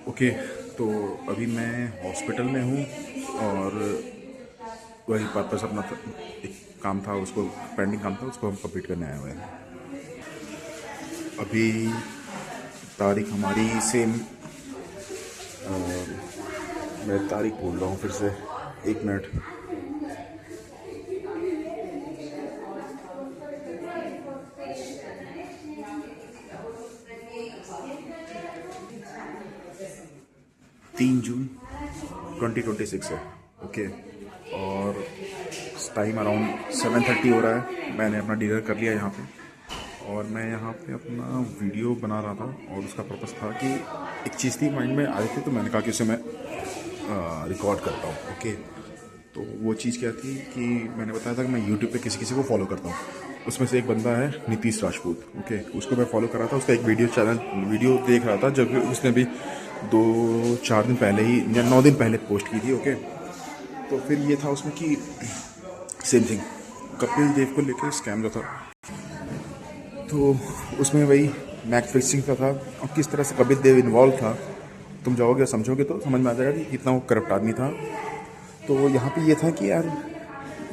Okay. तो अभी मैं हॉस्पिटल में हूँ और वही पर्पस अपना एक काम था, उसको पेंडिंग काम था, उसको हम कंप्लीट करने आए हुए हैं। अभी तारीख हमारी सेम, मैं तारीख बोल रहा हूँ फिर से, एक मिनट। 3 जून 2026 है। ओके। और टाइम अराउंड 7:30 हो रहा है। मैंने अपना डिनर कर लिया यहाँ पे और मैं यहाँ पे अपना वीडियो बना रहा था और उसका पर्पस था कि एक चीज़ थी माइंड में आई थी, तो मैंने कहा कि उसे मैं रिकॉर्ड करता हूँ। ओके। तो वो चीज़ क्या थी कि मैंने बताया था कि मैं यूट्यूब पे किसी किसी को फॉलो करता हूँ। उसमें से एक बंदा है नीतीश राजपूत। ओके। उसको मैं फॉलो कर रहा था, उसका एक वीडियो देख रहा था जब उसने भी 2-4 दिन पहले ही या 9 दिन पहले पोस्ट की थी। ओके। तो फिर ये था उसमें कि सेम थिंग, कपिल देव को लेकर स्कैम जो था, तो उसमें वही मैच फिक्सिंग का था और किस तरह से कपिल देव इन्वॉल्व था। तुम जाओगे और समझोगे तो समझ में आ जाएगा कि कितना वो करप्ट आदमी था। तो यहाँ पे ये था कि यार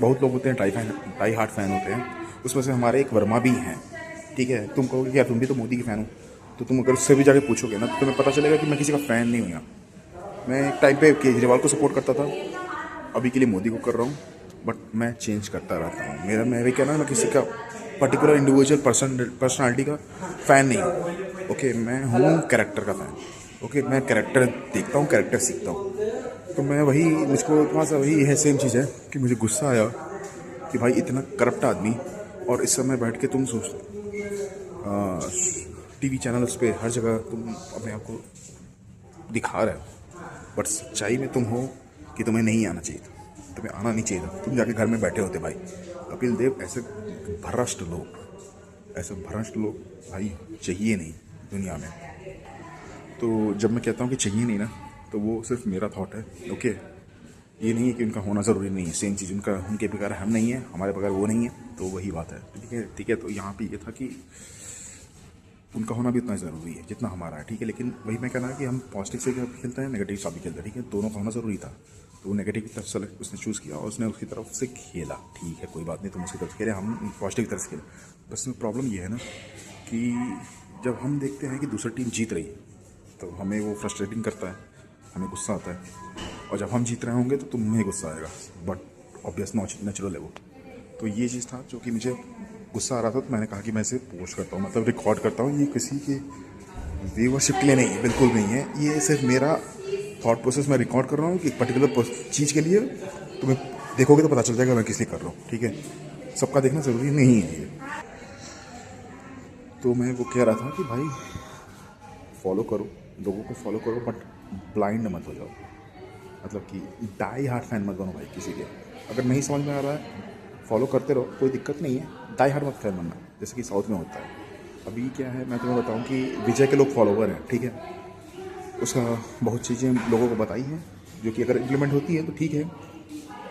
बहुत लोग होते हैं टाई हार्ट फैन होते हैं, उसमें से हमारे एक वर्मा भी हैं। ठीक है, तुम कहोगे कि यार तुम भी तो मोदी के फ़ैन हो, तो तुम अगर उससे भी जाके पूछोगे ना तो तुम्हें पता चलेगा कि मैं किसी का फ़ैन नहीं हूँ यहाँ। मैं एक टाइम पे केजरीवाल को सपोर्ट करता था, अभी के लिए मोदी को कर रहा हूँ, बट मैं चेंज करता रहता हूँ। मैं भी कहना, मैं किसी का पर्टिकुलर इंडिविजुअल पर्सनालिटी का फ़ैन नहीं हूँ। ओके। मैं हूँ कैरेक्टर का फ़ैन। ओके। मैं कैरेक्टर देखता हूँ, कैरेक्टर सीखता हूँ। तो मैं वही, मुझको थोड़ा सा वही है, सेम चीज़ है कि मुझे गुस्सा आया कि भाई इतना करप्ट आदमी, और इस समय बैठ के तुम सोच टीवी चैनल्स पे हर जगह तुम अपने आप को दिखा रहे हो, बट सच्चाई में तुम हो कि तुम्हें नहीं आना चाहिए था, तुम्हें आना नहीं चाहिए था, तुम जाके घर में बैठे होते भाई। कपिल देव ऐसे भ्रष्ट लोग भाई चाहिए नहीं दुनिया में। तो जब मैं कहता हूँ कि चाहिए नहीं ना, तो वो सिर्फ मेरा थॉट है। ओके। ये नहीं है कि उनका होना ज़रूरी नहीं है, सेम चीज़ उनका, उनके बगैर हम नहीं है, हमारे बगैर वो नहीं है, तो वही बात है। ठीक है, ठीक है। तो यहाँ पे ये था कि उनका होना भी उतना ज़रूरी है जितना हमारा है। ठीक है, लेकिन वही मैं कहना है कि हम पॉजिटिव से भी खेलते हैं, नेगेटिव से भी खेलते हैं। ठीक है, दोनों का होना ज़रूरी था। तो वो नेगेटिव की तरफ सेलेक्ट उसने चूज़ किया और उसने उसकी तरफ से खेला। ठीक है, कोई बात नहीं, तुम उसकी तरफ से खेले, हम पॉजिटिव की तरफ से खेले। बस में प्रॉब्लम ये है ना कि जब हम देखते हैं कि दूसरी टीम जीत रही है तो हमें वो फ्रस्ट्रेटिंग करता है, हमें गुस्सा आता है। और जब हम जीत रहे होंगे तो तुम्हें गुस्सा आएगा, बट ऑब्वियस नेचुरल है वो। तो ये चीज़ था जो कि मुझे गुस्सा आ रहा था, तो मैंने कहा कि मैं इसे पोस्ट करता हूँ, मतलब रिकॉर्ड करता हूँ। ये किसी के व्यूअरशिप के लिए नहीं है, बिल्कुल नहीं है। ये सिर्फ मेरा थॉट प्रोसेस मैं रिकॉर्ड कर रहा हूँ कि एक पर्टिकुलर चीज़ के लिए। तुम्हें देखोगे तो पता चल जाएगा मैं किस लिए कर रहा हूँ। ठीक है, सबका देखना ज़रूरी नहीं है ये। तो मैं वो कह रहा था कि भाई फॉलो करो, लोगों को फॉलो करो, बट ब्लाइंड मत हो जाओ। मतलब कि डाई हार्ट फैन मत बनो भाई किसी के। अगर नहीं समझ में आ रहा है फॉलो करते रहो, कोई दिक्कत नहीं है। डाई हार्ट मत फैन बनना जैसे कि साउथ में होता है। अभी क्या है, मैं तुम्हें बताऊं कि विजय के लोग फॉलोवर हैं। ठीक है, उसका बहुत चीज़ें लोगों को बताई हैं जो कि अगर इम्प्लीमेंट होती है तो ठीक है,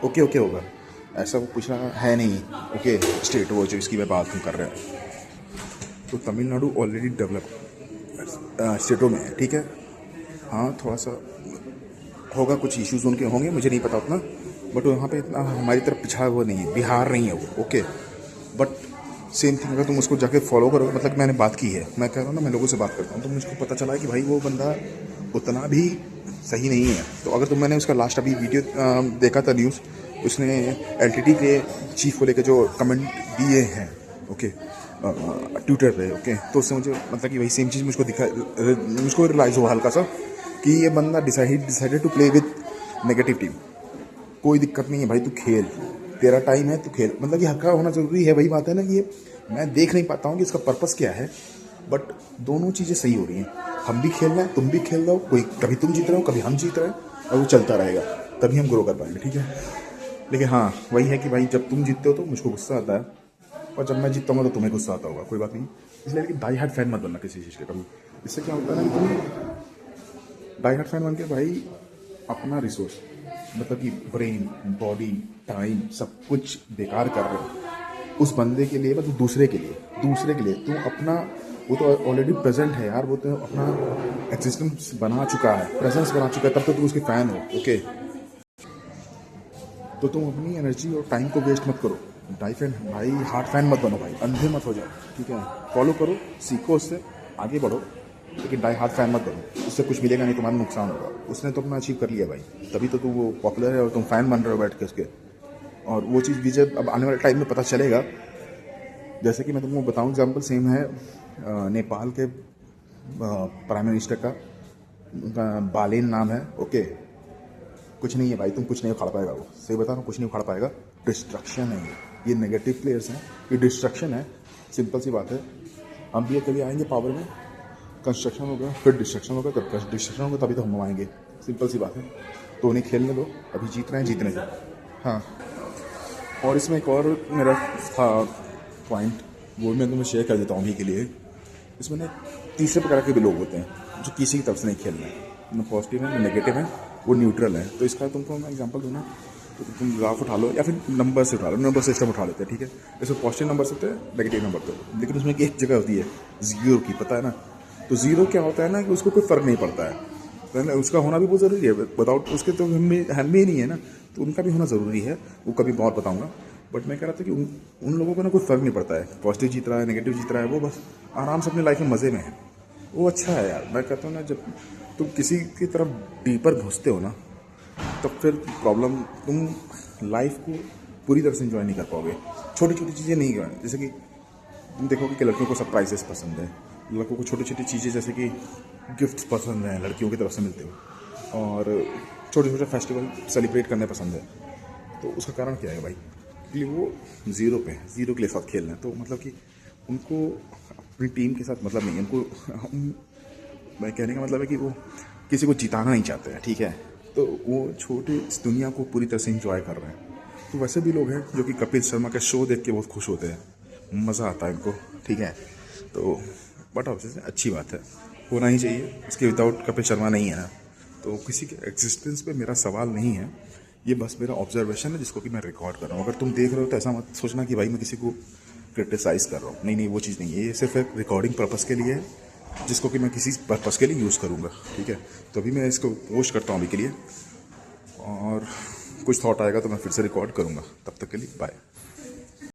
ओके ओके होगा। ऐसा वो कुछ है नहीं। ओके, स्टेट वो जो इसकी मैं बात हम कर रहे हैं, तो तमिलनाडु ऑलरेडी डेवलप स्टेटों में है। ठीक है, हाँ थोड़ा सा होगा, कुछ इश्यूज उनके होंगे, मुझे नहीं पता उतना, बट वहाँ पे इतना हमारी तरफ पिछड़ा वो नहीं है, बिहार नहीं है वो। ओके, बट सेम थिंग अगर तुम उसको जाके फॉलो करो, मतलब मैंने बात की है, मैं कह रहा हूँ ना, मैं लोगों से बात करता हूँ, तो मुझको पता चला है कि भाई वो बंदा उतना भी सही नहीं है। तो अगर तुम, मैंने उसका लास्ट अभी वीडियो देखा था न्यूज़, उसने एलटीटी के चीफ को लेकर जो कमेंट दिए हैं, ओके, ट्विटर पे। ओके, तो उससे मुझे मतलब कि वही सेम चीज़ मुझको रियलाइज़ हुआ हल्का सा कि ये बंदा decided to play with negative team. कोई दिक्कत नहीं है भाई, तू खेल, तेरा टाइम है, तू खेल। मतलब कि हल्का होना ज़रूरी है। वही बात है ना कि ये मैं देख नहीं पाता हूँ कि इसका पर्पस क्या है, बट दोनों चीज़ें सही हो रही हैं। हम भी खेल रहे हैं, तुम भी खेल रहे हो, कोई कभी तुम जीत रहे हो, कभी हम जीत रहे हैं, और वो चलता रहेगा, तभी हम ग्रो कर पाएंगे। ठीक है, लेकिन हाँ वही है कि भाई जब तुम जीतते हो तो मुझको गुस्सा आता है, और जब मैं जीतता हूँ तो तुम्हें गुस्सा आता होगा, कोई बात नहीं। इसलिए कि डाई हार्ट फैन मत बनना किसी चीज़ के कभी। इससे क्या होता है ना कि तुम डाई हार्ट फैन बन के भाई अपना रिसोर्स, मतलब कि ब्रेन, बॉडी, टाइम, सब कुछ बेकार कर रहे हो उस बंदे के लिए, मतलब दूसरे के लिए तुम अपना वो तो ऑलरेडी प्रेजेंट है यार, वो तो अपना एग्जिस्टेंस बना चुका है, प्रेजेंस बना चुका है, तब तो तुम उसके फ़ैन हो। ओके, तो तुम अपनी एनर्जी और टाइम को वेस्ट मत करो। डाई फैन भाई, हार्ड फैन मत बनो भाई, अंधे मत हो जाओ, ठीक है। फॉलो करो, सीखो, उससे आगे बढ़ो, लेकिन डाई हार्ड फैन मत बनो, उससे कुछ मिलेगा नहीं, तुम्हारा नुकसान होगा। उसने तो अपना अचीव कर लिया भाई, तभी तो तुम वो पॉपुलर है और तुम फैन बन रहे हो बैठ के उसके। और वो चीज़ भी जब अब आने वाले टाइम में पता चलेगा, जैसे कि मैं तुमको बताऊं, एग्जाम्पल सेम है नेपाल के प्राइम मिनिस्टर का, उनका बालेन नाम है। ओके, कुछ नहीं है भाई, तुम कुछ नहीं उखाड़ पाएगा, वो सही बता रहा हूँ, कुछ नहीं उखाड़ पाएगा। डिस्ट्रक्शन है ये नेगेटिव प्लेयर्स हैं, ये डिस्ट्रक्शन है, सिंपल सी बात है। हम भी कभी आएंगे पावर में, कंस्ट्रक्शन होगा, फिर डिस्ट्रक्शन होगा, तब डिस्ट्रक्शन होगा, तभी तो हम आएंगे, सिंपल सी बात है। तो उन्हें खेलने दो, अभी जीत रहे हैं, जीतने दो। हाँ, और इसमें एक और मेरा था पॉइंट, वो मैं तुम्हें शेयर कर देता हूँ अभी के लिए। इसमें ना तीसरे प्रकार के भी लोग होते हैं जो किसी की तरफ से नहीं खेल रहे हैं, न पॉजिटिव है, न नेगेटिव है, वो न्यूट्रल है। तो इसका तुमको मैं एग्जांपल दूँ ना, तो तुम ग्राफ उठा लो या फिर नंबर से उठा लो, नंबर सिस्टम उठा लेते हैं, ठीक है। इसमें पॉजिटिव नंबर होते हैं, नेगेटिव नंबर होते हैं, लेकिन उसमें एक जगह होती है जीरो की, पता है ना। तो जीरो क्या होता है ना, कि उसको कोई फ़र्क नहीं पड़ता है, उसका होना भी बहुत ज़रूरी है, विदाउट उसके तो हम में ही नहीं है ना, तो उनका भी होना ज़रूरी है, वो कभी बहुत बताऊँगा। बट मैं कह रहा था कि उन लोगों को ना कोई फ़र्क नहीं पड़ता है, पॉजिटिव जीत रहा है, नेगेटिव जीत रहा है, वो बस आराम से अपनी लाइफ में मज़े में है। वो अच्छा है यार, मैं कहता हूँ ना, जब तुम किसी की तरफ डीपर घुसते हो ना, तब फिर प्रॉब्लम, तुम लाइफ को पूरी तरह से इंजॉय नहीं कर पाओगे। छोटी छोटी चीज़ें नहीं कर, जैसे कि तुम देखोगे कि लड़कियों को सरप्राइजेस पसंद है, लड़कों को छोटी छोटी चीज़ें जैसे कि गिफ्ट्स पसंद हैं, लड़कियों की तरफ से मिलते हो, और छोटे छोटे फेस्टिवल सेलिब्रेट करने पसंद है। तो उसका कारण क्या है भाई, कि वो ज़ीरो पे है, ज़ीरो के लिए साथ खेल रहे हैं। तो मतलब कि उनको अपनी टीम के साथ मतलब नहीं है, उनको मैं कहने का मतलब है कि वो किसी को जिताना नहीं चाहते हैं, ठीक है। तो वो छोटे इस दुनिया को पूरी तरह से इंजॉय कर रहे हैं। तो वैसे भी लोग हैं जो कि कपिल शर्मा का शो देख के बहुत खुश होते हैं, मज़ा आता है इनको, ठीक है। तो बट ऑब्वियसली अच्छी बात है, होना ही चाहिए, इसके विदाउट कपिल शर्मा नहीं है ना। तो किसी के एग्जिस्टेंस पे मेरा सवाल नहीं है, ये बस मेरा ऑब्जर्वेशन है जिसको कि मैं रिकॉर्ड कर रहा हूँ। अगर तुम देख रहे हो तो ऐसा मत सोचना कि भाई मैं किसी को क्रिटिसाइज़ कर रहा हूँ, नहीं नहीं, वो चीज़ नहीं है, ये सिर्फ एक रिकॉर्डिंग पर्पज़ के लिए है, जिसको कि मैं किसी पर्पज़ के लिए यूज़ करूँगा, ठीक है। तो अभी मैं इसको पोस्ट करता हूँ अभी के लिए, और कुछ थॉट आएगा तो मैं फिर से रिकॉर्ड करूँगा। तब तक के लिए बाय।